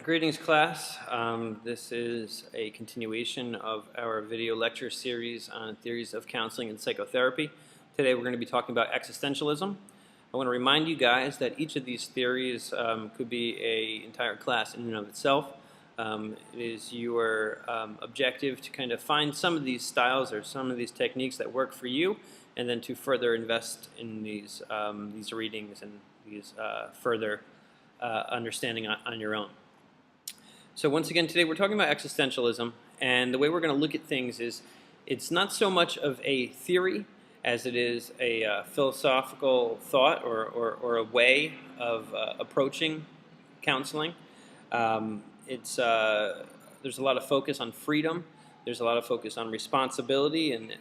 Greetings, class. This is a continuation of our video lecture series on theories of counseling and psychotherapy. Today we're going to be talking about existentialism. I want to remind you guys that each of these theories could be an entire class in and of itself. It is your objective to kind of find some of these styles or some of these techniques that work for you, and then to further invest in these readings and these further understanding on your own. So once again, today we're talking about existentialism, and the way we're going to look at things is it's not so much of a theory as it is a philosophical thought or a way of approaching counseling. There's a lot of focus on freedom. There's a lot of focus on responsibility and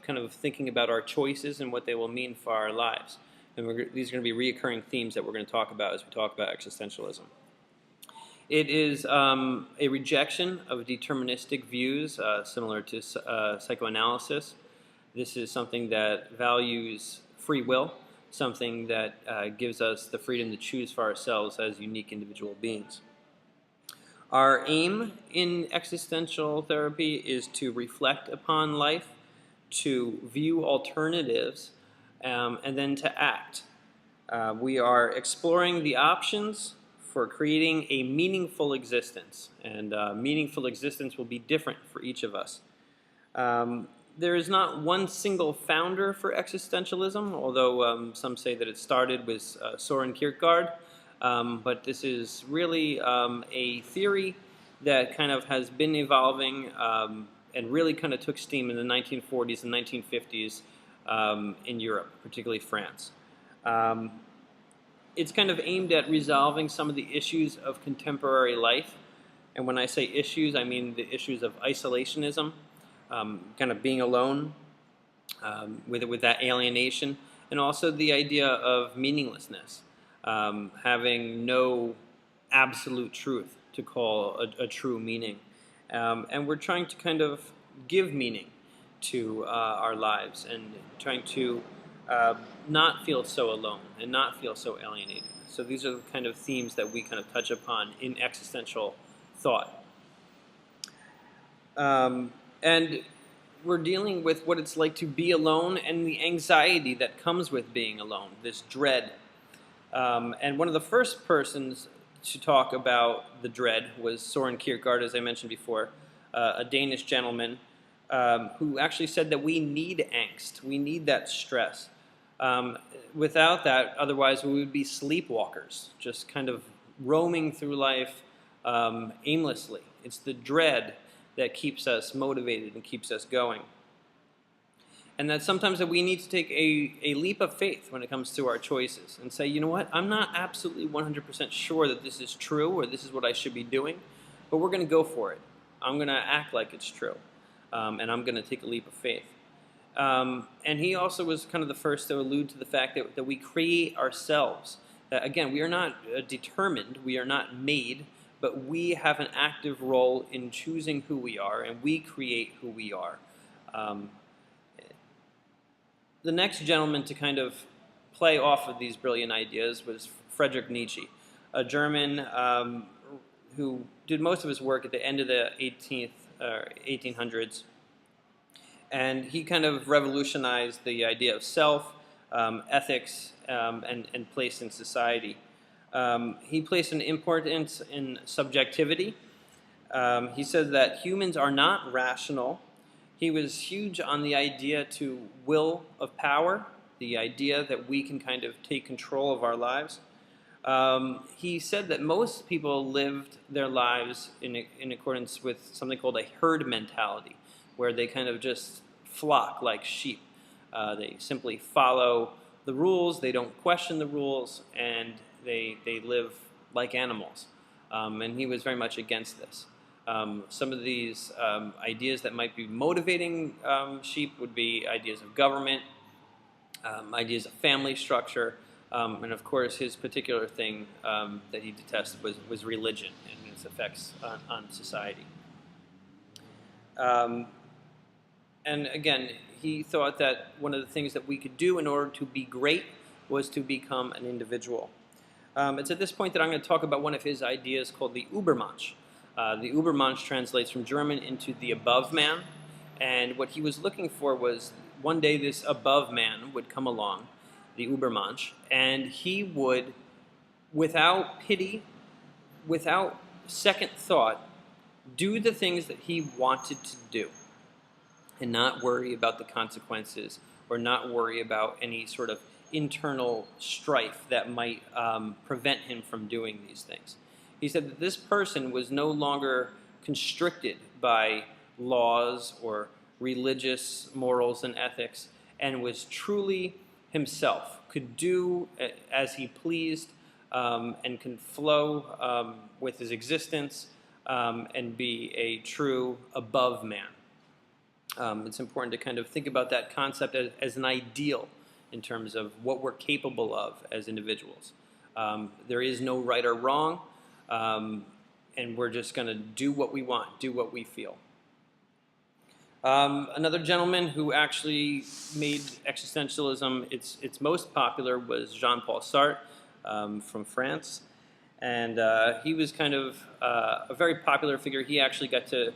kind of thinking about our choices and what they will mean for our lives. And these are going to be recurring themes that we're going to talk about as we talk about existentialism. It is a rejection of deterministic views similar to psychoanalysis. This is something that values free will, something that gives us the freedom to choose for ourselves as unique individual beings. Our aim in existential therapy is to reflect upon life, to view alternatives, and then to act. We are exploring the options for creating a meaningful existence, and meaningful existence will be different for each of us. There is not one single founder for existentialism, although some say that it started with Soren Kierkegaard, but this is really a theory that kind of has been evolving and really kind of took steam in the 1940s and 1950s in Europe, particularly France. It's kind of aimed at resolving some of the issues of contemporary life. And when I say issues, I mean the issues of isolationism, kind of being alone, with that alienation, and also the idea of meaninglessness, having no absolute truth to call a true meaning. And we're trying to kind of give meaning to our lives and trying to not feel so alone and not feel so alienated. So these are the kind of themes that we kind of touch upon in existential thought. And we're dealing with what it's like to be alone and the anxiety that comes with being alone, this dread. And one of the first persons to talk about the dread was Soren Kierkegaard, as I mentioned before, a Danish gentleman who actually said that we need angst, we need that stress. Without that, otherwise we would be sleepwalkers, just kind of roaming through life aimlessly. It's the dread that keeps us motivated and keeps us going. And that sometimes that we need to take a leap of faith when it comes to our choices and say, you know what, I'm not absolutely 100% sure that this is true or this is what I should be doing, but we're going to go for it. I'm going to act like it's true, and I'm going to take a leap of faith. And he also was kind of the first to allude to the fact that we create ourselves. That, again, we are not determined, we are not made, but we have an active role in choosing who we are, and we create who we are. The next gentleman to kind of play off of these brilliant ideas was Friedrich Nietzsche, a German who did most of his work at the end of the 1800s. And he kind of revolutionized the idea of self, ethics, and place in society. He placed an importance in subjectivity. He said that humans are not rational. He was huge on the idea to will of power, the idea that we can kind of take control of our lives. He said that most people lived their lives in accordance with something called a herd mentality, where they kind of just flock like sheep. They simply follow the rules, they don't question the rules, and they live like animals. And he was very much against this. Some of these ideas that might be motivating sheep would be ideas of government, ideas of family structure, and of course his particular thing that he detested was religion and its effects on society. And again, he thought that one of the things that we could do in order to be great was to become an individual. It's at this point that I'm going to talk about one of his ideas called the Übermensch. The Übermensch translates from German into the above man, and what he was looking for was one day this above man would come along, the Übermensch, and he would, without pity, without second thought, do the things that he wanted to do and not worry about the consequences or not worry about any sort of internal strife that might prevent him from doing these things. He said that this person was no longer constricted by laws or religious morals and ethics and was truly himself, could do as he pleased, and can flow with his existence and be a true above man. It's important to kind of think about that concept as an ideal in terms of what we're capable of as individuals. There is no right or wrong, and we're just going to do what we want, do what we feel. Another gentleman who actually made existentialism its most popular was Jean-Paul Sartre from France. And he was kind of a very popular figure. He actually got to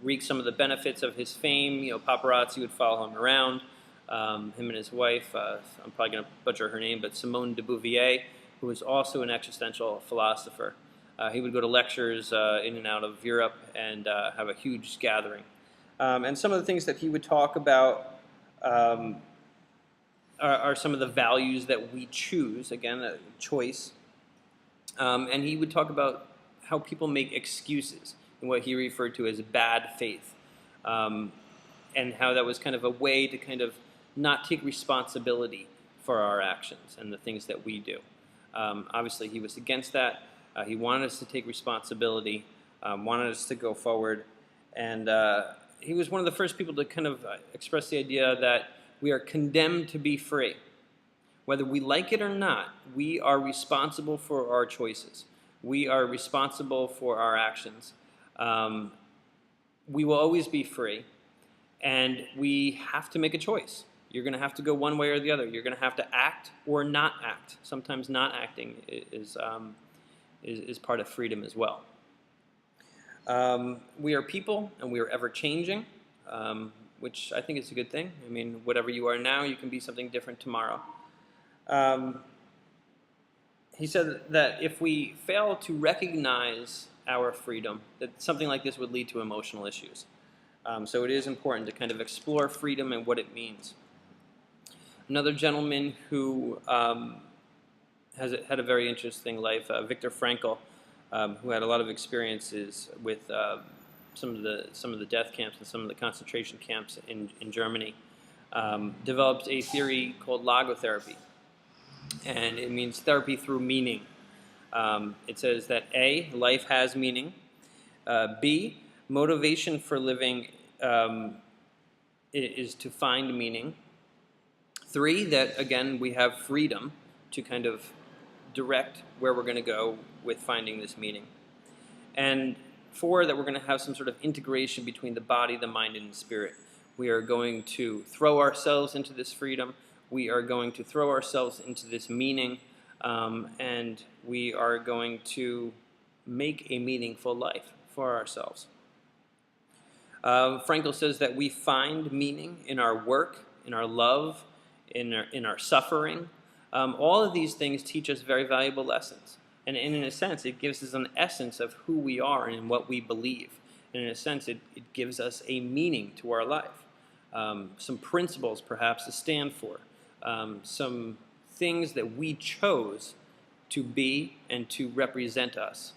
reap some of the benefits of his fame. You know, paparazzi would follow him around. Him and his wife, I'm probably going to butcher her name, but Simone de Beauvoir, who was also an existential philosopher. He would go to lectures in and out of Europe and have a huge gathering. And some of the things that he would talk about are some of the values that we choose, again, a choice. And he would talk about how people make excuses and what he referred to as bad faith, and how that was kind of a way to kind of not take responsibility for our actions and the things that we do. Obviously, he was against that. He wanted us to take responsibility, wanted us to go forward, and he was one of the first people to kind of express the idea that we are condemned to be free. Whether we like it or not, we are responsible for our choices. We are responsible for our actions. We will always be free, and we have to make a choice. You're going to have to go one way or the other. You're going to have to act or not act. Sometimes not acting is part of freedom as well. We are people, and we are ever-changing, which I think is a good thing. I mean, whatever you are now, you can be something different tomorrow. He said that if we fail to recognize our freedom, that something like this would lead to emotional issues. So it is important to kind of explore freedom and what it means. Another gentleman who had a very interesting life, Viktor Frankl, who had a lot of experiences with some of the death camps and some of the concentration camps in Germany, developed a theory called logotherapy. And it means therapy through meaning. It says that A, life has meaning. B, motivation for living is to find meaning. 3, that again we have freedom to kind of direct where we're going to go with finding this meaning. And 4, that we're going to have some sort of integration between the body, the mind, and the spirit. We are going to throw ourselves into this freedom. We are going to throw ourselves into this meaning, and we are going to make a meaningful life for ourselves. Frankl says that we find meaning in our work, in our love, in our suffering. All of these things teach us very valuable lessons. And in a sense, it gives us an essence of who we are and what we believe. And in a sense, it gives us a meaning to our life. Some principles, perhaps, to stand for. Some things that we chose to be and to represent us